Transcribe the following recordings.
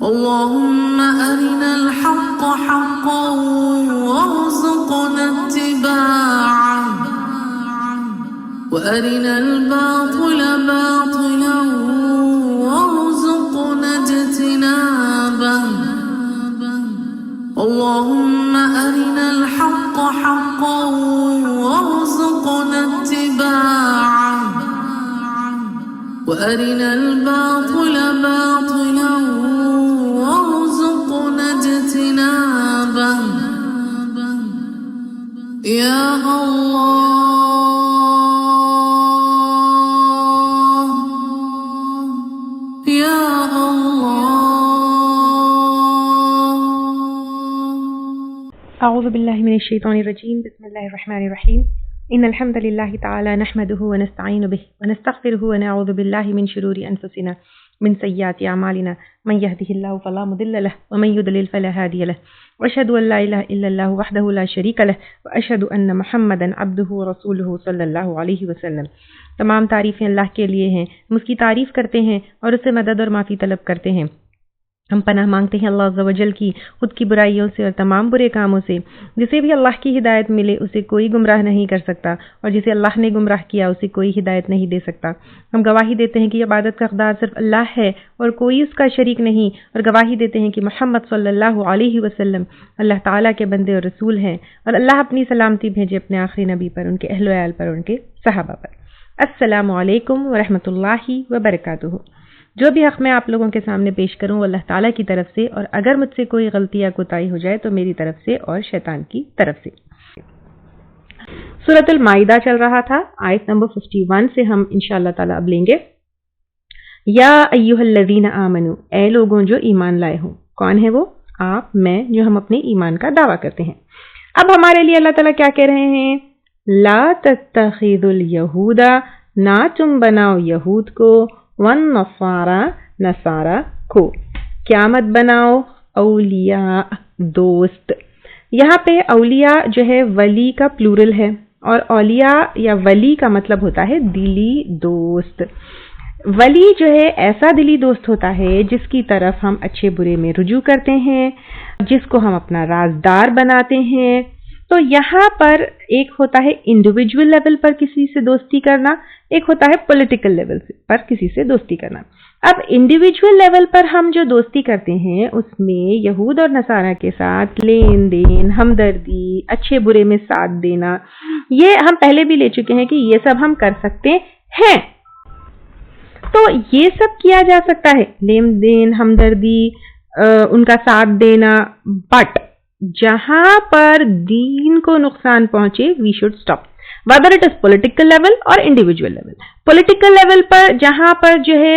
اللهم أرنا الحق حقا وارزقنا اتباعه وأرنا الباطل باطلا وارزقنا اجتنابه اللهم أرنا الحق حقا وارزقنا اتباعه وأرنا الباطل باطلا وارزقنا اجتنابه يا الله يا الله. أعوذ بالله من الشيطان الرجيم. بسم الله الرحمن الرحيم. إن الحمد لله تعالى نحمده ونستعين به ونستغفره ونعوذ بالله من شرور أنفسنا من سيئات أعمالنا من يهده الله فلا مضل له ومن يضلل فلا هادي له وأشهد أن لا إله إلا الله وحده لا شريك له وأشهد أن محمدا عبده ورسوله صلی اللہ علیہ وسلم. تمام تعریفیں اللہ کے لیے ہیں، ہم اس کی تعریف کرتے ہیں اور اس سے مدد اور معافی طلب کرتے ہیں. ہم پناہ مانگتے ہیں اللہ عز و جل کی خود کی برائیوں سے اور تمام برے کاموں سے. جسے بھی اللہ کی ہدایت ملے اسے کوئی گمراہ نہیں کر سکتا، اور جسے اللہ نے گمراہ کیا اسے کوئی ہدایت نہیں دے سکتا. ہم گواہی دیتے ہیں کہ عبادت کا حقدار صرف اللہ ہے اور کوئی اس کا شریک نہیں، اور گواہی دیتے ہیں کہ محمد صلی اللہ علیہ وسلم اللہ تعالیٰ کے بندے اور رسول ہیں، اور اللہ اپنی سلامتی بھیجے اپنے آخری نبی پر، ان کے اہل و عیال پر، ان کے صحابہ پر. السلام علیکم ورحمۃ اللہ وبرکاتہ. جو بھی حق میں آپ لوگوں کے سامنے پیش کروں وہ اللہ تعالیٰ کی طرف سے، اور اگر مجھ سے کوئی غلطی یا کوتاہی ہو جائے تو میری طرف سے اور شیطان کی طرف سے. سورۃ المائدہ چل رہا تھا، آیت نمبر 51 سے ہم انشاءاللہ تعالیٰ اب لیں گے. یا ایھا الذین آمنوا، اے لوگوں جو ایمان لائے ہوں. کون ہے وہ؟ آپ، میں، جو ہم اپنے ایمان کا دعویٰ کرتے ہیں. اب ہمارے لیے اللہ تعالیٰ کیا کہہ رہے ہیں؟ لا تتخذوا اليہود، نہ تم بناؤ یہود کو، والنصارى، نصارہ کو، کیا مت بناؤ؟ اولیاء، دوست. یہاں پہ اولیاء جو ہے ولی کا پلورل ہے، اور اولیاء یا ولی کا مطلب ہوتا ہے دلی دوست. ولی جو ہے ایسا دلی دوست ہوتا ہے جس کی طرف ہم اچھے برے میں رجوع کرتے ہیں، جس کو ہم اپنا رازدار بناتے ہیں. تو یہاں پر ایک ہوتا ہے انڈیویجول لیول پر کسی سے دوستی کرنا، ایک ہوتا ہے پولیٹیکل لیول پر کسی سے دوستی کرنا. اب انڈیویجول لیول پر ہم جو دوستی کرتے ہیں اس میں یہود اور نصارہ کے ساتھ لین دین، ہمدردی، اچھے برے میں ساتھ دینا، یہ ہم پہلے بھی لے چکے ہیں کہ یہ سب ہم کر سکتے ہیں. تو یہ سب کیا جا سکتا ہے، لین دین، ہمدردی، ان کا ساتھ دینا، بٹ جہاں پر دین کو نقصان پہنچے we should stop, whether it is political level اور individual level. پولیٹیکل لیول پر جہاں پر جو ہے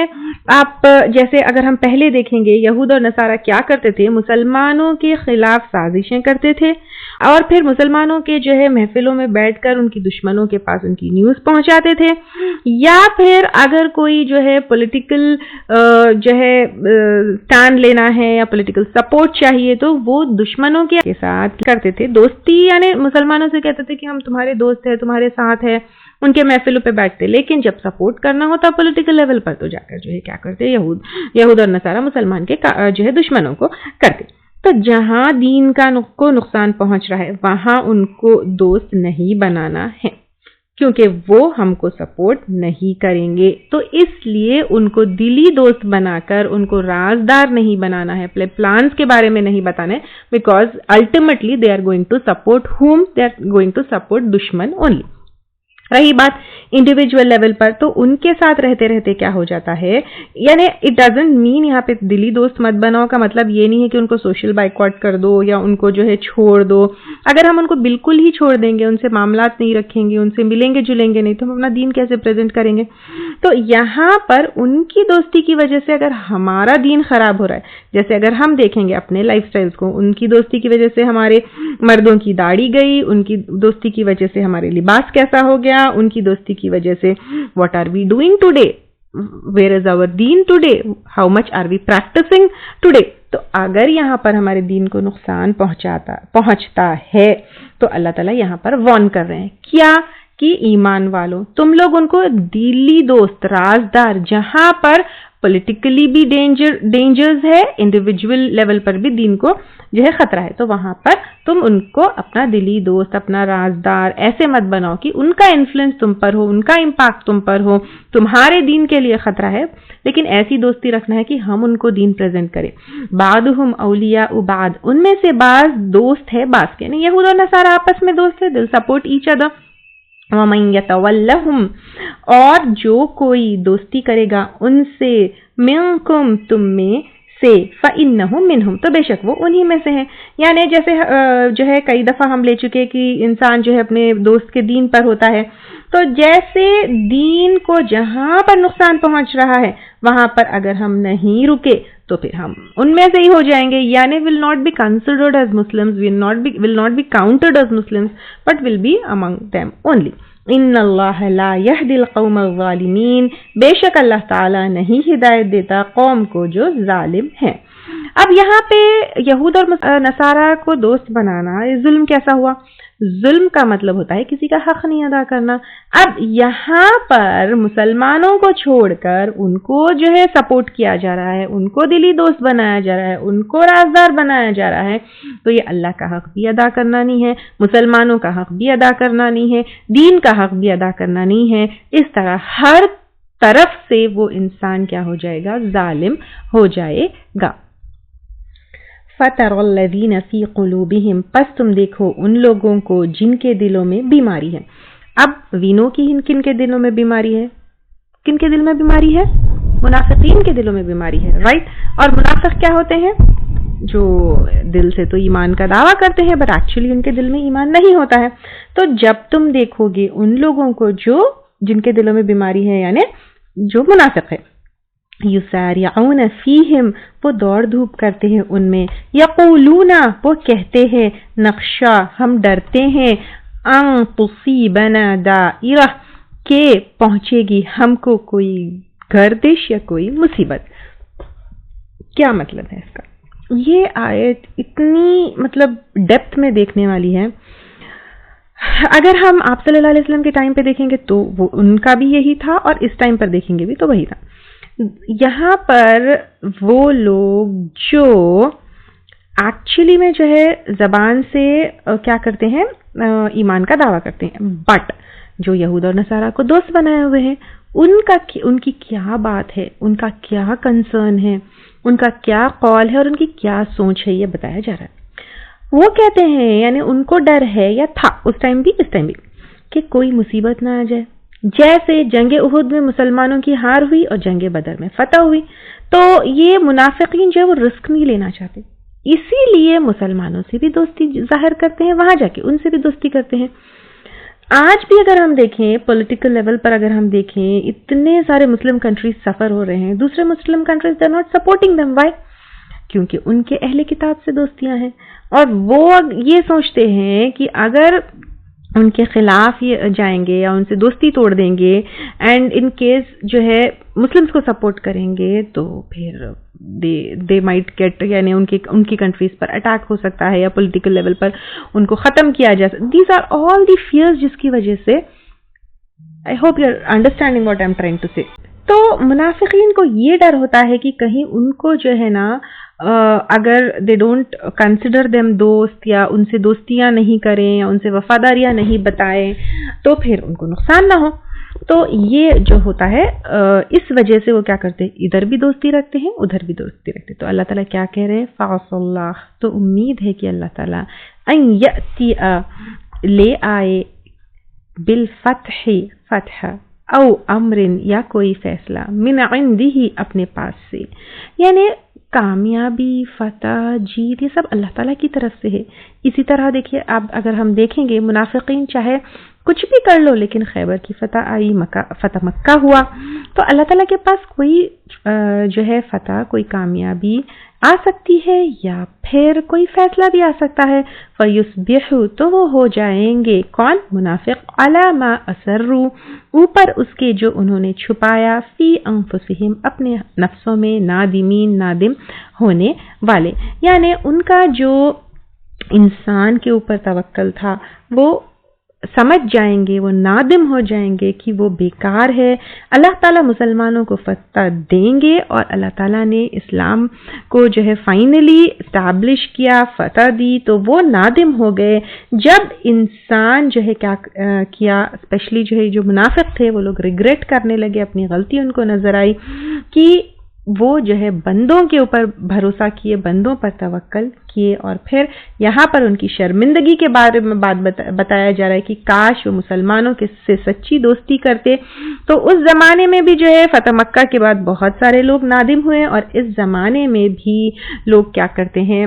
آپ جیسے اگر ہم پہلے دیکھیں گے یہود اور نصارہ کیا کرتے تھے، مسلمانوں کے خلاف سازشیں کرتے تھے، اور پھر مسلمانوں کے جو ہے محفلوں میں بیٹھ کر ان کی دشمنوں کے پاس ان کی نیوز پہنچاتے تھے، یا پھر اگر کوئی جو ہے پولیٹیکل جو ہے اسٹینڈ لینا ہے یا پولیٹیکل سپورٹ چاہیے تو وہ دشمنوں کے ساتھ کرتے تھے دوستی، یعنی مسلمانوں سے کہتے تھے کہ ہم تمہارے دوست ہیں، تمہارے ساتھ ہے، ان کے محفلوں پہ بیٹھتے. لیکن جب سپورٹ کرنا ہوتا پولیٹیکل لیول پر تو جا کر جو ہے کیا کرتے، یہود اور نصارہ مسلمان کے جو ہے دشمنوں کو کرتے. تو جہاں دین کا کو نقصان پہنچ رہا ہے وہاں ان کو دوست نہیں بنانا ہے، کیونکہ وہ ہم کو سپورٹ نہیں کریں گے. تو اس لیے ان کو دلی دوست بنا کر ان کو رازدار نہیں بنانا ہے، اپنے پلانز کے بارے میں نہیں بتانا ہے، because ultimately they are going to support ہوم، they are going to support دشمن اونلی. رہی بات انڈیویجول لیول پر، تو ان کے ساتھ رہتے رہتے کیا ہو جاتا ہے، یعنی اٹ ڈزنٹ مین یہاں پہ دلی دوست مت بناؤ کا مطلب یہ نہیں ہے کہ ان کو سوشل بائیکاٹ کر دو یا ان کو جو ہے چھوڑ دو. اگر ہم ان کو بالکل ہی چھوڑ دیں گے، ان سے معاملات نہیں رکھیں گے، ان سے ملیں گے جلیں گے نہیں، تو ہم اپنا دین کیسے پریزنٹ کریں گے؟ تو یہاں پر ان کی دوستی کی وجہ سے اگر ہمارا دین خراب ہو رہا ہے، جیسے اگر ہم دیکھیں گے اپنے لائف سٹائلز کو، ان کی دوستی کی وجہ سے ہمارے مردوں کی داڑھی گئی، ان کی دوستی کی وجہ سے ہمارے لباس کیسا ہو گیا، ان کی دوستی کی وجہ سے what are we doing today, where is our deen today, how much are we practicing today. تو اگر یہاں پر ہمارے دین کو نقصان پہنچتا ہے تو اللہ تعالیٰ یہاں پر وارن کر رہے ہیں کیا کہ ایمان والوں تم لوگ ان کو دلی دوست رازدار جہاں پر پولیٹیکلی بھی ڈینجرز ہے, انڈیویجول لیول پر بھی دین کو جو ہے خطرہ ہے. تو وہاں پر تم ان کو اپنا دلی دوست, اپنا رازدار ایسے مت بناؤ کہ ان کا انفلوئنس تم پر ہو, ان کا امپیکٹ تم پر ہو, تمہارے دین کے لیے خطرہ ہے. لیکن ایسی دوستی رکھنا ہے کہ ہم ان کو دین پریزنٹ کریں. بعضهم اولیاء بعض, ان میں سے بعض دوست ہے بعض کے. یعنی یہود اور نصارہ آپس میں دوست ہے, they'll support each other. وَمَن يَتَوَلَّهُمْ, اور جو کوئی دوستی کرے گا ان سے, مِنکم, تم میں سے, فَإِنَّهُ مِنْهُمْ, تو بے شک وہ انہی میں سے ہیں. یعنی جیسے جو ہے کئی دفعہ ہم لے چکے کہ انسان جو ہے اپنے دوست کے دین پر ہوتا ہے, تو جیسے دین کو جہاں پر نقصان پہنچ رہا ہے وہاں پر اگر ہم نہیں رکے تو پھر ہم ان میں سے ہی ہو جائیں گے. یعنی will not be considered as Muslims, will not be counted as Muslims, but will be among them only. ان اللہ لا یہدی القوم الظالمین, بے شک اللہ تعالی نہیں ہدایت دیتا قوم کو جو ظالم ہیں. اب یہاں پہ یہود اور نصارہ کو دوست بنانا, یہ ظلم کیسا ہوا؟ ظلم کا مطلب ہوتا ہے کسی کا حق نہیں ادا کرنا. اب یہاں پر مسلمانوں کو چھوڑ کر ان کو جو ہے سپورٹ کیا جا رہا ہے, ان کو دلی دوست بنایا جا رہا ہے, ان کو رازدار بنایا جا رہا ہے, تو یہ اللہ کا حق بھی ادا کرنا نہیں ہے, مسلمانوں کا حق بھی ادا کرنا نہیں ہے, دین کا حق بھی ادا کرنا نہیں ہے. اس طرح ہر طرف سے وہ انسان کیا ہو جائے گا؟ ظالم ہو جائے گا. فَتَرَى الَّذِينَ فِي قُلُوبِهِمْ, پس تم دیکھو ان لوگوں کو جن کے دلوں میں بیماری ہے. اب وینو کی کن کے دلوں میں بیماری ہے؟ کن کے دل میں بیماری ہے؟ منافقین کے دلوں میں بیماری ہے, رائٹ. اور منافق کیا ہوتے ہیں؟ جو دل سے تو ایمان کا دعویٰ کرتے ہیں بٹ ایکچولی ان کے دل میں ایمان نہیں ہوتا ہے. تو جب تم دیکھو گے ان لوگوں کو جو جن کے دلوں میں بیماری ہے, یعنی جو منافق ہے, یسارعون فیہم, وہ دوڑ دھوپ کرتے ہیں ان میں, یقولون, وہ کہتے ہیں, نخشا, ہم ڈرتے ہیں, ان تصیبنا دائرہ, کہ پہنچے گی ہم کو کوئی گردش یا کوئی مصیبت. کیا مطلب ہے اس کا؟ یہ آیت اتنی مطلب ڈیپتھ میں دیکھنے والی ہے. اگر ہم آپ صلی اللہ علیہ وسلم کے ٹائم پہ دیکھیں گے تو وہ ان کا بھی یہی تھا, اور اس ٹائم پر دیکھیں گے بھی تو وہی تھا. یہاں پر وہ لوگ جو ایکچولی میں جو ہے زبان سے کیا کرتے ہیں, ایمان کا دعویٰ کرتے ہیں, بٹ جو یہود اور نصارہ کو دوست بنائے ہوئے ہیں ان کی کیا بات ہے, ان کا کیا کنسرن ہے, ان کا کیا قول ہے اور ان کی کیا سوچ ہے, یہ بتایا جا رہا ہے. وہ کہتے ہیں, یعنی ان کو ڈر ہے یا تھا اس ٹائم بھی اس ٹائم بھی, کہ کوئی مصیبت نہ آ جائے. جیسے جنگ احد میں مسلمانوں کی ہار ہوئی اور جنگ بدر میں فتح ہوئی, تو یہ منافقین جو ہے وہ رسک نہیں لینا چاہتے, اسی لیے مسلمانوں سے بھی دوستی ظاہر کرتے ہیں, وہاں جا کے ان سے بھی دوستی کرتے ہیں. آج بھی اگر ہم دیکھیں پولیٹیکل لیول پر, اگر ہم دیکھیں اتنے سارے مسلم کنٹریز سفر ہو رہے ہیں, دوسرے مسلم countries they not supporting them. Why? کیونکہ ان کے اہل کتاب سے دوستیاں ہیں, اور وہ یہ سوچتے ہیں کہ اگر ان کے خلاف یہ جائیں گے یا ان سے دوستی توڑ دیں گے, اینڈ ان کیس جو ہے مسلمس کو سپورٹ کریں گے, تو پھر دے مائٹ گیٹ, یعنی ان کی کنٹریز پر اٹیک ہو سکتا ہے یا پولیٹیکل لیول پر ان کو ختم کیا جا سکتا. These are all the fears جس کی وجہ سے, I hope you are understanding what I am trying to say. تو منافقین کو یہ ڈر ہوتا ہے کہ کہیں ان کو جو ہے نا, اگر دے ڈونٹ کنسیڈر دیم دوست, یا ان سے دوستیاں نہیں کریں یا ان سے وفاداریاں نہیں بتائیں, تو پھر ان کو نقصان نہ ہو. تو یہ جو ہوتا ہے, اس وجہ سے وہ کیا کرتے ہیں, ادھر بھی دوستی رکھتے ہیں ادھر بھی دوستی رکھتے ہیں. تو اللہ تعالیٰ کیا کہہ رہے ہیں, فَعَصَ اللَّهِ, تو امید ہے کہ اللہ تعالیٰ ان یأتیٰ, لے آئے, بالفتح, فتح, او امر, یا کوئی فیصلہ, من عندہ, اپنے پاس سے. یعنی کامیابی, فتح, جیت, یہ سب اللہ تعالیٰ کی طرف سے ہے. اسی طرح دیکھیے, اب اگر ہم دیکھیں گے منافقین چاہے کچھ بھی کر لو, لیکن خیبر کی فتح آئی, فتح مکہ ہوا, تو اللہ تعالیٰ کے پاس کوئی جو ہے فتح, کوئی کامیابی آ سکتی ہے, یا پھر کوئی فیصلہ بھی آ سکتا ہے. فَيُصْبِحُوا, تو وہ ہو جائیں گے, کون؟ منافق, عَلَى مَا أَسَرُّوا, اوپر اس کے جو انہوں نے چھپایا, فی انفسہم, اپنے نفسوں میں, نادمین, نادم ہونے والے. یعنی ان کا جو انسان کے اوپر توکل تھا وہ سمجھ جائیں گے، وہ نادم ہو جائیں گے کہ وہ بیکار ہے، اللہ تعالیٰ مسلمانوں کو فتح دیں گے اور اللہ تعالیٰ نے اسلام کو جو ہے فائنلی اسٹیبلش کیا، فتح دی، تو وہ نادم ہو گئے۔ جب انسان جو ہے کیا کیا، اسپیشلی جو ہے جو منافق تھے وہ لوگ ریگریٹ کرنے لگے، اپنی غلطی ان کو نظر آئی کہ وہ جو ہے بندوں کے اوپر بھروسہ کیے، بندوں پر توکل کیے، اور پھر یہاں پر ان کی شرمندگی کے بارے میں بات بتایا جا رہا ہے کہ کاش وہ مسلمانوں سے سچی دوستی کرتے۔ تو اس زمانے میں بھی جو ہے فتح مکہ کے بعد بہت سارے لوگ نادم ہوئے، اور اس زمانے میں بھی لوگ کیا کرتے ہیں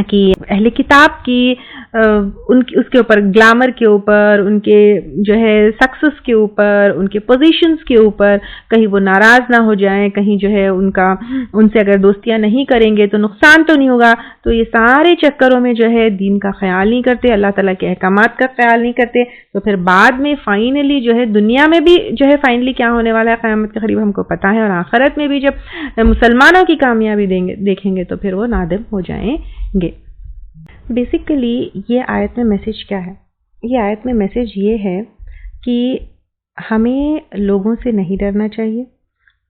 کہ اہل کتاب کی اس کے اوپر گلیمر کے اوپر، ان کے جو ہے سکسس کے اوپر، ان کے پوزیشنز کے اوپر کہیں وہ ناراض نہ ہو جائیں، کہیں جو ہے ان سے اگر دوستیاں نہیں کریں گے تو نقصان تو نہیں ہوگا، تو یہ سارے چکروں میں جو ہے دین کا خیال نہیں کرتے، اللہ تعالیٰ کے احکامات کا خیال نہیں کرتے۔ تو پھر بعد میں فائنلی جو ہے دنیا میں بھی جو ہے فائنلی کیا ہونے والا ہے قیامت کے قریب ہم کو پتہ ہے، اور آخرت میں بھی جب مسلمانوں کی کامیابی دیکھیں گے تو پھر وہ نادم ہو جائیں گے۔ بیسیکلی یہ آیت میں میسج کیا ہے؟ یہ آیت میں میسج یہ ہے کہ ہمیں لوگوں سے نہیں ڈرنا چاہیے،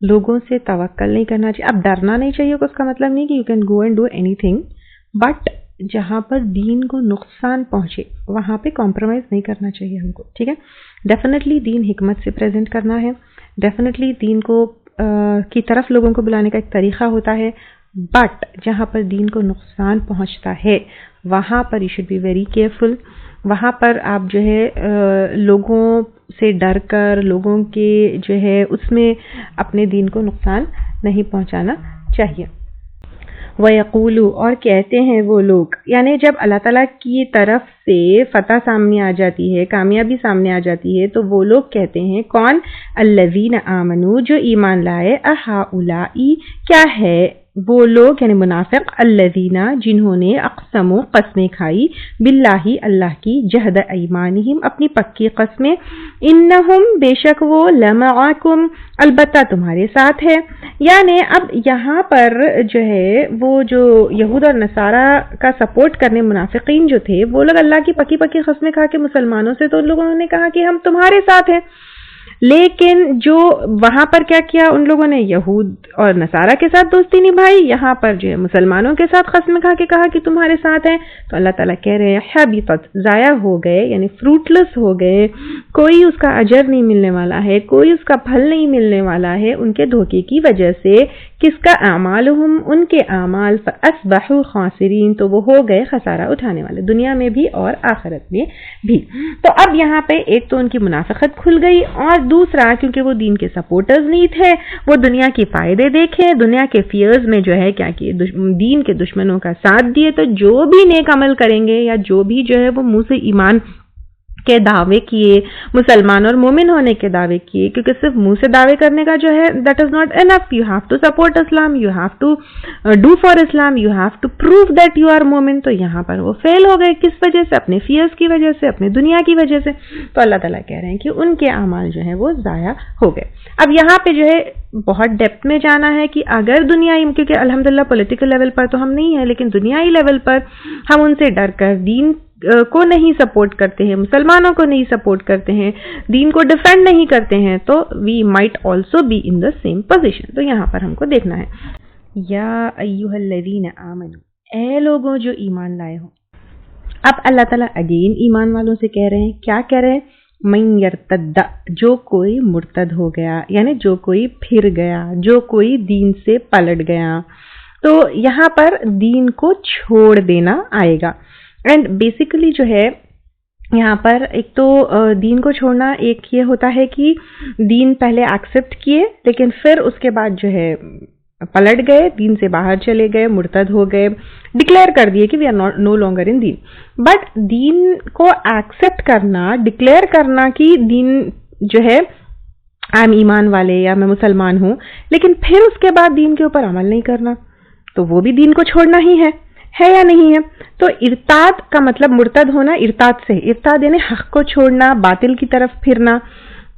لوگوں سے توکل نہیں کرنا چاہیے۔ اب ڈرنا نہیں چاہیے اس کا مطلب نہیں کہ you can go and do any thing, but جہاں پر دین کو نقصان پہنچے وہاں پہ کمپرومائز نہیں کرنا چاہیے ہم کو، ٹھیک ہے؟ ڈیفینیٹلی دین حکمت سے پریزنٹ کرنا ہے، ڈیفینیٹلی دین کو کی طرف لوگوں کو بلانے کا ایک طریقہ ہوتا ہے، بٹ جہاں پر دین کو نقصان پہنچتا ہے وہاں پر you should be very careful. وہاں پر آپ جو ہے لوگوں سے ڈر کر، لوگوں کے جو ہے اس میں اپنے دین کو نقصان نہیں پہنچانا چاہیے۔ وَيَقُولُ، اور کہتے ہیں وہ لوگ، یعنی جب اللہ تعالیٰ کی طرف سے فتح سامنے آ جاتی ہے، کامیابی سامنے آ جاتی ہے، تو وہ لوگ کہتے ہیں، کون؟ الذین آمنوا، جو ایمان لائے، اہؤلاء، کیا ہے وہ لوگ، یعنی منافق، الذین، جنہوں نے اقسموا، قسمیں کھائی، باللہ، اللہ کی، جہد ایمانہم، اپنی پکی قسمیں، انہم، بے شک وہ، لمعکم، البتہ تمہارے ساتھ ہے۔ یعنی اب یہاں پر جو ہے وہ جو یہود اور نصارہ کا سپورٹ کرنے منافقین جو تھے، وہ لوگ اللہ کی پکی پکی قسمیں کھا کے مسلمانوں سے، تو ان لوگوں نے کہا کہ ہم تمہارے ساتھ ہیں، لیکن جو وہاں پر کیا کیا ان لوگوں نے، یہود اور نصارہ کے ساتھ دوستی نبھائی، یہاں پر جو ہے مسلمانوں کے ساتھ قسم کھا کے کہا کہ تمہارے ساتھ ہیں، تو اللہ تعالیٰ کہہ رہے ہیں حبطت، ضائع ہو گئے، یعنی فروٹلس ہو گئے، کوئی اس کا اجر نہیں ملنے والا ہے، کوئی اس کا پھل نہیں ملنے والا ہے ان کے دھوکے کی وجہ سے۔ کس کا؟ اعمالہم، ان کے اعمال، فاصبحوا خاسرین، تو وہ ہو گئے خسارہ اٹھانے والے، دنیا میں بھی اور آخرت میں بھی۔ تو اب یہاں پہ ایک تو ان کی منافقت کھل گئی، اور دوسرا کیونکہ وہ دین کے سپورٹرز نہیں تھے، وہ دنیا کے فائدے دیکھیں، دنیا کے فیئرز میں جو ہے کیا کیے، دین کے دشمنوں کا ساتھ دیے، تو جو بھی نیک عمل کریں گے یا جو بھی جو ہے وہ منہ سے ایمان کے دعوے کیے، مسلمان اور مومن ہونے کے دعوے کیے، کیونکہ صرف منہ سے دعوے کرنے کا جو ہے that is not enough, you have to support Islam, you have to do for Islam, you have to prove that you are مومن۔ تو یہاں پر وہ فیل ہو گئے، کس وجہ سے؟ اپنے فیئرز کی وجہ سے، اپنے دنیا کی وجہ سے۔ تو اللہ تعالیٰ کہہ رہے ہیں کہ ان کے اعمال جو ہیں وہ ضائع ہو گئے۔ اب یہاں پہ جو ہے بہت ڈیپتھ میں جانا ہے کہ اگر دنیائی، کیونکہ الحمدللہ پولیٹیکل لیول پر تو ہم نہیں ہیں، لیکن دنیائی لیول پر ہم ان سے ڈر کر دین کو نہیں سپورٹ کرتے ہیں، مسلمانوں کو نہیں سپورٹ کرتے ہیں، دین کو ڈیفینڈ نہیں کرتے ہیں، تو we might also be in the same position. تو یہاں پر ہم کو دیکھنا ہے، یا ایھا الذین آمنوا، اے لوگوں جو ایمان لائے ہو۔ اب اللہ تعالیٰ اگین ایمان والوں سے کہہ رہے ہیں، کیا کہہ رہے ہیں؟ من یرتد، جو کوئی مرتد ہو گیا، یعنی جو کوئی پھر گیا، جو کوئی دین سے پلٹ گیا، تو یہاں پر دین کو چھوڑ دینا آئے گا۔ اینڈ بیسیکلی جو ہے یہاں پر ایک تو دین کو چھوڑنا ایک یہ ہوتا ہے کہ دین پہلے ایکسیپٹ کیے لیکن پھر اس کے بعد جو ہے پلٹ گئے، دین سے باہر چلے گئے، مرتد ہو گئے، ڈکلیئر کر دیے کہ we are no longer in دین۔ بٹ دین کو ایکسیپٹ کرنا، ڈکلیئر کرنا کہ دین جو ہے I'm ایمان والے یا میں مسلمان ہوں، لیکن پھر اس کے بعد دین کے اوپر عمل نہیں کرنا، تو وہ بھی دین کو چھوڑنا ہی ہے یا نہیں ہے؟ تو ارتاد کا مطلب مرتد ہونا، ارتاد سے، ارتاد یعنی حق کو چھوڑنا، باطل کی طرف پھرنا۔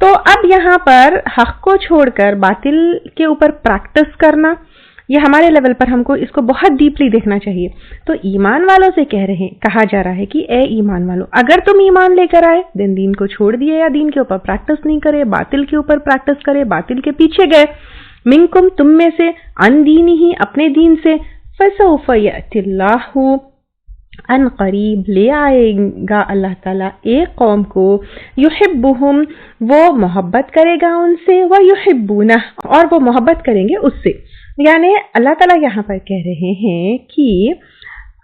تو اب یہاں پر حق کو چھوڑ کر باطل کے اوپر پریکٹس کرنا، یہ ہمارے لیول پر ہم کو اس کو بہت ڈیپلی دیکھنا چاہیے. تو ایمان والوں سے کہا جا رہا ہے کہ اے ایمان والوں، اگر تم ایمان لے کر آئے دین دین کو چھوڑ دیے یا دین کے اوپر پریکٹس نہیں کرے، باطل کے اوپر پریکٹس کرے، باطل کے پیچھے گئے، منکم تم میں سے، ان دینی ہی اپنے دین سے، فسوف یأتی اللہ ان قریب لے آئے گا اللہ تعالیٰ ایک قوم کو، یحبہم وہ محبت کرے گا ان سے، ویحبونہ اور وہ محبت کریں گے اس سے. یعنی اللہ تعالیٰ یہاں پر کہہ رہے ہیں کہ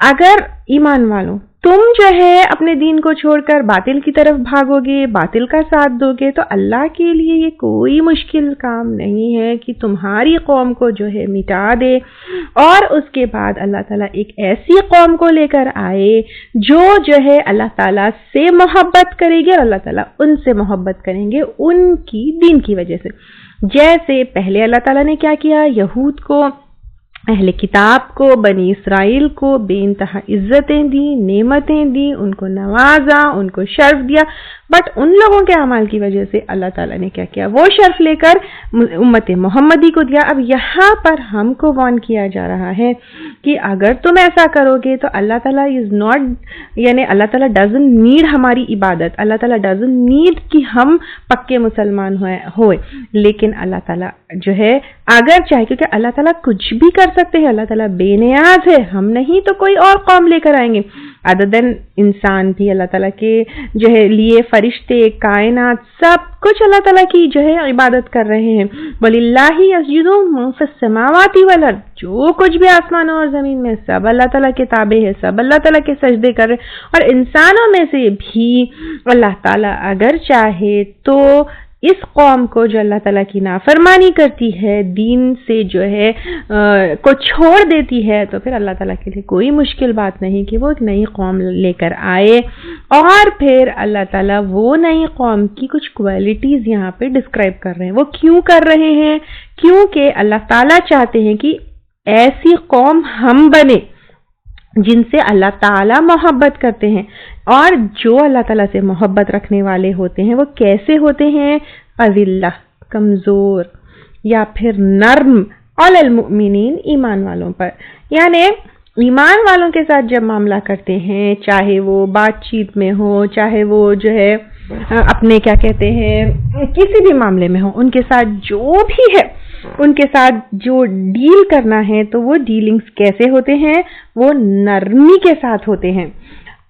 اگر ایمان والوں تم جو ہے اپنے دین کو چھوڑ کر باطل کی طرف بھاگو گے، باطل کا ساتھ دو گے، تو اللہ کے لیے یہ کوئی مشکل کام نہیں ہے کہ تمہاری قوم کو جو ہے مٹا دے، اور اس کے بعد اللہ تعالیٰ ایک ایسی قوم کو لے کر آئے جو ہے اللہ تعالیٰ سے محبت کرے گی، اور اللہ تعالیٰ ان سے محبت کریں گے ان کی دین کی وجہ سے. جیسے پہلے اللہ تعالیٰ نے کیا کیا، یہود کو، اہل کتاب کو، بنی اسرائیل کو بے انتہا عزتیں دی، نعمتیں دی، ان کو نوازا، ان کو شرف دیا، بٹ ان لوگوں کے اعمال کی وجہ سے اللہ تعالیٰ نے کیا کیا، وہ شرف لے کر امت محمدی کو دیا. اب یہاں پر ہم کو وارن کیا جا رہا ہے کہ اگر تم ایسا کرو گے تو اللہ تعالیٰ از ناٹ، یعنی اللہ تعالیٰ ڈزنٹ نیڈ ہماری عبادت، اللہ تعالیٰ ڈزنٹ نیڈ کہ ہم پکے مسلمان ہوئے، لیکن اللہ تعالیٰ جو ہے اگر چاہے، کیونکہ اللہ تعالیٰ کچھ بھی کر سکتے ہیں، اللہ تعالیٰ بے نیاز ہے، ہم نہیں تو کوئی اور قوم لے کر آئیں گے. ادر دین انسان بھی اللہ تعالیٰ کے جو ہے لیے، فرشتے، کائنات، سب کچھ اللہ تعالیٰ کی جو ہے عبادت کر رہے ہیں. وَلِلَّهِ يَسْجُدُ مَن فِي السَّمَاوَاتِ وَالْأَرْضِ، جو کچھ بھی آسمانوں اور زمین میں سب اللہ تعالیٰ کے تابع ہے، سب اللہ تعالیٰ کے سجدے کر رہے. اور انسانوں میں سے بھی اللہ تعالیٰ اگر چاہے تو اس قوم کو جو اللہ تعالیٰ کی نافرمانی کرتی ہے، دین سے جو ہے کو چھوڑ دیتی ہے، تو پھر اللہ تعالیٰ کے لیے کوئی مشکل بات نہیں کہ وہ ایک نئی قوم لے کر آئے. اور پھر اللہ تعالیٰ وہ نئی قوم کی کچھ کوالٹیز یہاں پہ ڈسکرائب کر رہے ہیں. وہ کیوں کر رہے ہیں؟ کیونکہ اللہ تعالیٰ چاہتے ہیں کہ ایسی قوم ہم بنے جن سے اللہ تعالیٰ محبت کرتے ہیں. اور جو اللہ تعالیٰ سے محبت رکھنے والے ہوتے ہیں وہ کیسے ہوتے ہیں؟ اذلہ، کمزور، یا پھر نرم، علی المؤمنین، ایمان والوں پر. یعنی ایمان والوں کے ساتھ جب معاملہ کرتے ہیں، چاہے وہ بات چیت میں ہو، چاہے وہ جو ہے اپنے کیا کہتے ہیں کسی بھی معاملے میں ہو، ان کے ساتھ جو بھی ہے، ان کے ساتھ جو ڈیل کرنا ہے تو وہ ڈیلنگز کیسے ہوتے ہیں؟ وہ نرمی کے ساتھ ہوتے ہیں.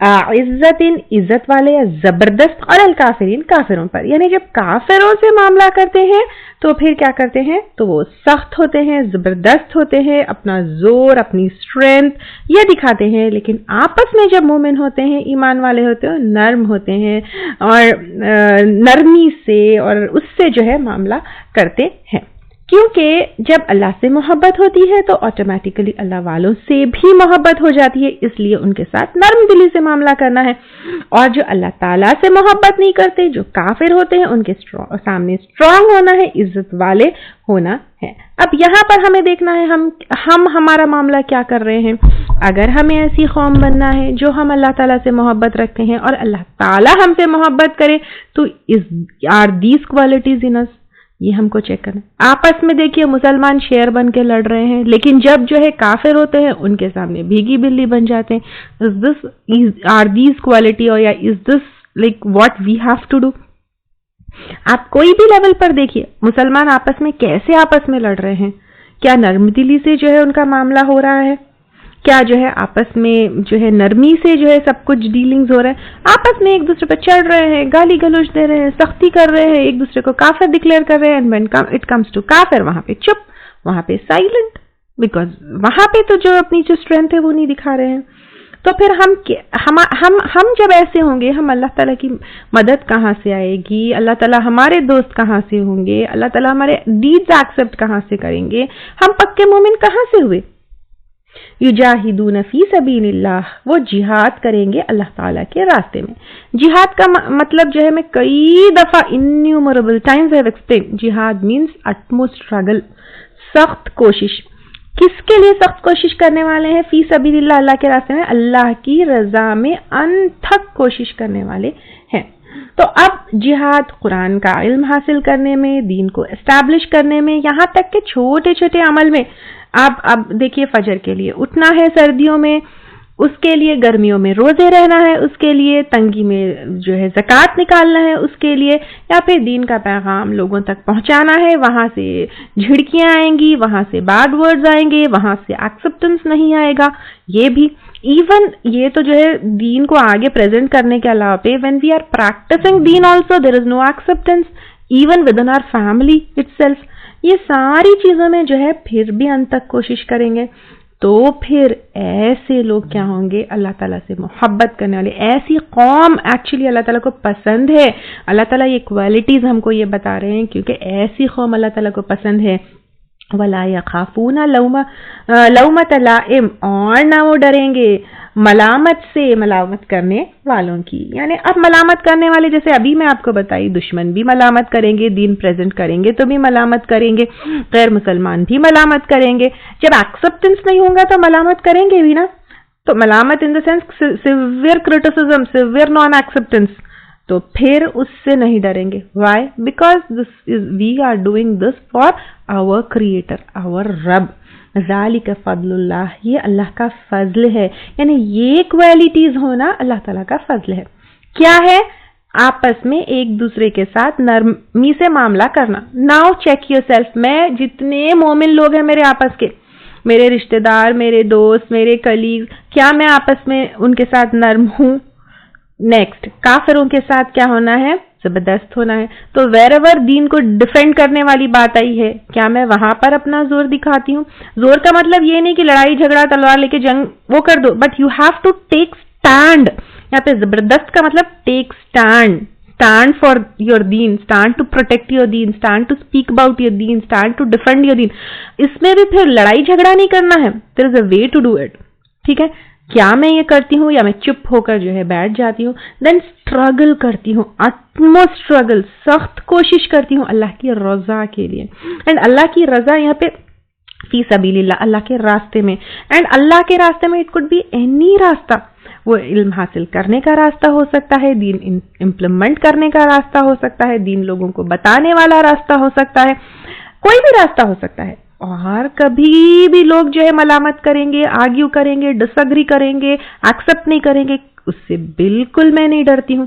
عزت والے، زبردست، اور الکافرین، کافروں پر. یعنی جب کافروں سے معاملہ کرتے ہیں تو پھر کیا کرتے ہیں؟ تو وہ سخت ہوتے ہیں، زبردست ہوتے ہیں، اپنا زور، اپنی اسٹرینتھ یہ دکھاتے ہیں. لیکن آپس میں جب مومن ہوتے ہیں، ایمان والے ہوتے ہیں، نرم ہوتے ہیں اور نرمی سے اور اس سے جو ہے معاملہ کرتے ہیں. کیونکہ جب اللہ سے محبت ہوتی ہے تو آٹومیٹیکلی اللہ والوں سے بھی محبت ہو جاتی ہے، اس لیے ان کے ساتھ نرم دلی سے معاملہ کرنا ہے. اور جو اللہ تعالیٰ سے محبت نہیں کرتے، جو کافر ہوتے ہیں، ان کے سامنے اسٹرانگ ہونا ہے، عزت والے ہونا ہے. اب یہاں پر ہمیں دیکھنا ہے ہم ہمارا معاملہ کیا کر رہے ہیں. اگر ہمیں ایسی قوم بننا ہے جو ہم اللہ تعالیٰ سے محبت رکھتے ہیں اور اللہ تعالیٰ ہم سے محبت کرے، تو آر دیز کوالٹیز ان اس، یہ ہم کو چیک کرنا. آپس میں دیکھیے مسلمان شیر بن کے لڑ رہے ہیں، لیکن جب جو ہے کافر ہوتے ہیں ان کے سامنے بھیگی بلی بن جاتے ہیں. آر دیز کوالٹی اور یا is this like what we have to do. آپ کوئی بھی لیول پر دیکھیے مسلمان آپس میں کیسے آپس میں لڑ رہے ہیں. کیا نرم دلی سے جو ہے ان کا معاملہ ہو رہا ہے؟ کیا جو ہے آپس میں جو ہے نرمی سے جو ہے سب کچھ ڈیلنگز ہو رہا ہے؟ آپس میں ایک دوسرے پر چڑھ رہے ہیں، گالی گلوچ دے رہے ہیں، سختی کر رہے ہیں، ایک دوسرے کو کافر ڈکلیئر کر رہے ہیں. And when it comes to کافر، وہاں پہ چپ، وہاں پہ سائلنٹ، بیکاز وہاں پہ تو جو اپنی جو اسٹرینتھ ہے وہ نہیں دکھا رہے ہیں. تو پھر ہم جب ایسے ہوں گے، ہم اللہ تعالیٰ کی مدد کہاں سے آئے گی؟ اللہ تعالیٰ ہمارے دوست کہاں سے ہوں گے؟ اللہ تعالیٰ ہمارے ڈیڈز ایکسیپٹ کہاں سے کریں گے؟ ہم پکے مومن کہاں سے ہوئے؟ یجاہدون فی سبیل اللہ، وہ جہاد کریں گے اللہ تعالیٰ کے راستے میں. جہاد کا مطلب جو ہے میں کئی دفعہ انیومریبل ٹائمز ہیو ایکسپلینڈ، جہاد مینس utmost struggle، سخت کوشش. کس کے لیے سخت کوشش کرنے والے ہیں؟ فی سبیل اللہ، اللہ کے راستے میں، اللہ کی رضا میں انتھک کوشش کرنے والے ہیں. تو اب جہاد قرآن کا علم حاصل کرنے میں، دین کو اسٹیبلش کرنے میں، یہاں تک کہ چھوٹے چھوٹے عمل میں، آپ اب دیکھیے فجر کے لیے اٹھنا ہے سردیوں میں، اس کے لیے گرمیوں میں روزے رہنا ہے، اس کے لیے تنگی میں جو ہے زکوٰۃ نکالنا ہے اس کے لیے، یا پھر دین کا پیغام لوگوں تک پہنچانا ہے، وہاں سے جھڑکیاں آئیں گی، وہاں سے بیڈ ورڈز آئیں گے، وہاں سے ایکسیپٹنس نہیں آئے گا، یہ بھی ایون یہ تو جو ہے دین کو آگے پریزنٹ کرنے کے علاوہ پہ when we are practicing then also there is no acceptance even within our family itself. یہ ساری چیزوں میں جو ہے پھر بھی انت تک کوشش کریں گے تو پھر ایسے لوگ کیا ہوں گے، اللہ تعالیٰ سے محبت کرنے والے، ایسی قوم ایکچولی اللہ تعالیٰ کو پسند ہے. اللہ تعالیٰ یہ کوالٹیز ہم کو یہ بتا رہے ہیں کیونکہ ایسی قوم اللہ تعالیٰ کو پسند ہے. وَلَا يَخَافُونَ لَوْمَةَ لَائِمٍ، اور نہ وہ ڈریں گے ملامت سے، ملامت کرنے والوں کی. یعنی اب ملامت کرنے والے جیسے ابھی میں آپ کو بتائی، دشمن بھی ملامت کریں گے، دین پریزنٹ کریں گے تو بھی ملامت کریں گے، غیر مسلمان بھی ملامت کریں گے. جب ایکسیپٹنس نہیں ہوگا تو ملامت کریں گے بھی نا. تو ملامت in the sense severe criticism, severe non acceptance, تو پھر اس سے نہیں ڈریں گے. Why? Because we are doing this for our creator, our رب. ذالک فضل اللہ، یہ اللہ کا فضل ہے. یعنی یہ کوالٹیز ہونا اللہ تعالیٰ کا فضل ہے. کیا ہے؟ آپس میں ایک دوسرے کے ساتھ نرمی سے معاملہ کرنا. Now check your self. میں جتنے مومن لوگ ہیں میرے آپس کے، میرے رشتہ دار، میرے دوست، میرے کلیگ، کیا میں آپس میں ان کے ساتھ نرم ہوں؟ نیکسٹ، کافروں کے ساتھ کیا ہونا ہے؟ زبردست ہونا ہے. تو ویر ایور دین کو ڈیفینڈ کرنے والی بات آئی ہے، کیا میں وہاں پر اپنا زور دکھاتی ہوں؟ زور کا مطلب یہ نہیں کہ لڑائی جھگڑا تلوار لے کے جنگ وہ کر دو، but you have to take stand. یہاں پہ زبردست کا مطلب take stand, stand for your دین، اسٹینڈ ٹو پروٹیکٹ یور دین، stand to speak about your دین، اسٹینڈ ٹو ڈیفینڈ یور دین. اس میں بھی پھر لڑائی جھگڑا نہیں کرنا ہے. There is a way to do it. ٹھیک ہے، کیا میں یہ کرتی ہوں یا میں چپ ہو کر جو ہے بیٹھ جاتی ہوں؟ دین اسٹرگل کرتی ہوں، اٹموسٹ اسٹرگل، سخت کوشش کرتی ہوں اللہ کی رضا کے لیے. اینڈ اللہ کی رضا یہاں پہ فی سبیل اللہ، اللہ کے راستے میں. اینڈ اللہ کے راستے میں اٹ کوڈ بی اینی راستہ. وہ علم حاصل کرنے کا راستہ ہو سکتا ہے، دین امپلیمنٹ کرنے کا راستہ ہو سکتا ہے، دین لوگوں کو بتانے والا راستہ ہو سکتا ہے، کوئی بھی راستہ ہو سکتا ہے. اور کبھی بھی لوگ جو ہے ملامت کریں گے، آرگیو کریں گے، ڈس ایگری کریں گے، ایکسپٹ نہیں کریں گے، اس سے بالکل میں نہیں ڈرتی ہوں.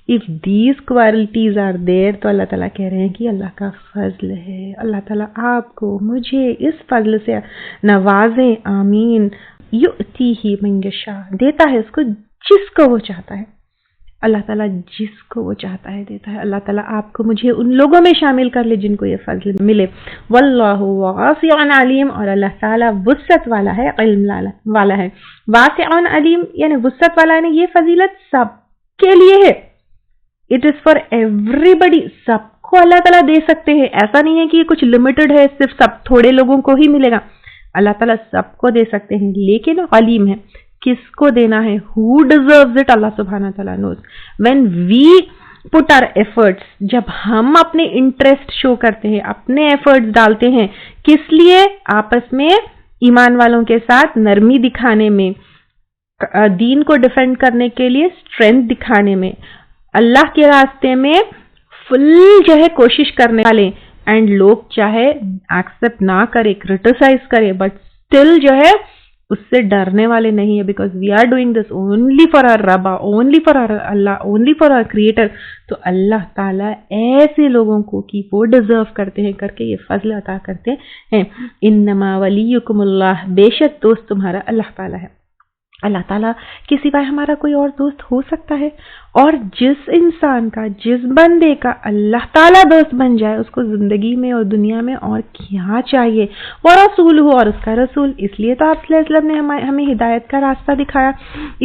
If these qualities are there, تو اللہ تعالیٰ کہہ رہے ہیں کہ اللہ کا فضل ہے. اللہ تعالیٰ آپ کو، مجھے اس فضل سے نوازیں. آمین. یؤتیہ من یشاء، دیتا ہے اس کو جس کو وہ چاہتا ہے. اللہ تعالیٰ جس کو وہ چاہتا ہے دیتا ہے. اللہ تعالیٰ آپ کو، مجھے ان لوگوں میں شامل کر لے جن کو یہ فضل ملے. واللہ واسع علیم، اور اللہ تعالیٰ وسعت والا ہے، علم والا ہے. واسع علیم یعنی وسعت والا ہے، یہ فضیلت سب کے لیے ہے. اٹ از فار ایوری بڈی، سب کو اللہ تعالیٰ دے سکتے ہیں. ایسا نہیں ہے کہ یہ کچھ لمیٹڈ ہے، صرف سب تھوڑے لوگوں کو ہی ملے گا. اللہ تعالیٰ سب کو دے سکتے ہیں، لیکن علیم ہے کس کو دینا ہے. who deserves it، اللہ سبحانہ تعالیٰ knows. when we put our efforts، جب ہم اپنے انٹرسٹ شو کرتے ہیں، اپنے ایفرٹس ڈالتے ہیں، کس لیے؟ آپس میں ایمان والوں کے ساتھ نرمی دکھانے میں، دین کو ڈیفینڈ کرنے کے لیے اسٹرینتھ دکھانے میں، اللہ کے راستے میں فل جو ہے کوشش کرنے والے. اینڈ لوگ چاہے ایکسپٹ نہ کرے، کرٹیسائز کرے، بٹ اسٹل جو ہے اس سے ڈرنے والے نہیں ہے. Because we are doing this only for our رب، اونلی فار آور اللہ، اونلی فار آور کریٹر. تو اللہ تعالیٰ ایسے لوگوں کو کہ وہ ڈیزرو کرتے ہیں کر کے یہ فضل عطا کرتے ہیں. انما ولیکم اللہ، بے شک دوست تمہارا اللہ تعالیٰ ہے. اللہ تعالیٰ کے سوائے ہمارا کوئی اور دوست ہو سکتا ہے؟ اور جس انسان کا، جس بندے کا اللہ تعالیٰ دوست بن جائے، اس کو زندگی میں اور دنیا میں اور کیا چاہیے. اور رسول ہو، اور اس کا رسول. اس لیے تو آپ صلی اللہ علیہ وسلم نے ہمیں ہدایت کا راستہ دکھایا.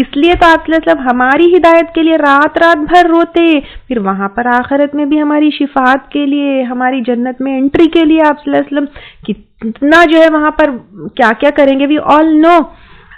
اس لیے تو آپ صلی اللہ علیہ وسلم ہماری ہدایت کے لیے رات رات بھر روتے، پھر وہاں پر آخرت میں بھی ہماری شفاعت کے لیے، ہماری جنت میں انٹری کے لیے آپ صلی اللہ علیہ وسلم کتنا جو ہے وہاں پر کیا کیا کریں گے. وی آل نو.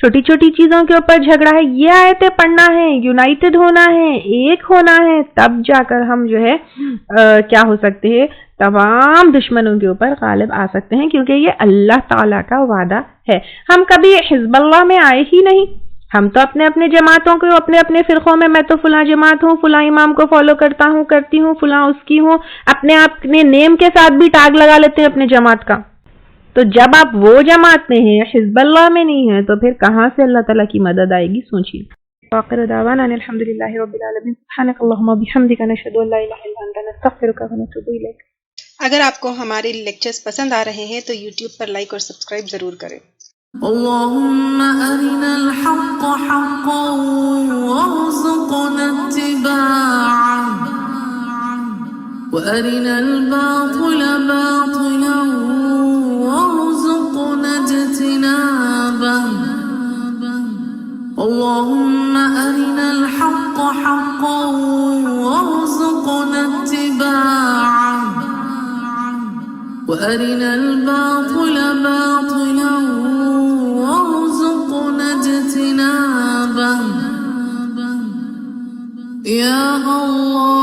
چھوٹی چھوٹی چیزوں کے اوپر جھگڑا ہے، یہ آیتیں پڑھنا ہے، یونائٹڈ ہونا ہے، ایک ہونا ہے، تب جا کر ہم جو ہے کیا ہو سکتے ہیں، تمام دشمنوں کے اوپر غالب آ سکتے ہیں، کیونکہ یہ اللہ تعالیٰ کا وعدہ ہے۔ ہم کبھی حزب اللہ میں آئے ہی نہیں، ہم تو اپنے اپنے جماعتوں کو، اپنے اپنے فرقوں میں تو فلاں جماعت ہوں، فلاں امام کو فالو کرتی ہوں، فلاں اس کی ہوں، اپنے نیم کے ساتھ بھی ٹیگ لگا لیتے ہیں اپنے جماعت کا۔ تو جب آپ وہ جماعت میں ہیں، حزب اللہ میں نہیں ہیں، تو پھر کہاں سے اللہ تعالیٰ کی مدد آئے گی؟ سوچیے۔ آخر دعوانا ان الحمدللہ رب العالمین، سبحانک اللہم وبحمدک، نشہد ان لا الہ الا انت، نستغفرک ونتوب الیک۔ اگر آپ کو ہمارے لیکچرز پسند آ رہے ہیں تو یوٹیوب پر لائک اور سبسکرائب ضرور کریں۔ اللهم أرنا الحق حقا وارزقنا اتباعه وأرنا الباطل باطلا وارزقنا اجتنابه اللهم أرنا الحق حقا وارزقنا اتباعه وأرنا الباطل باطلا وارزقنا اجتنابه يا الله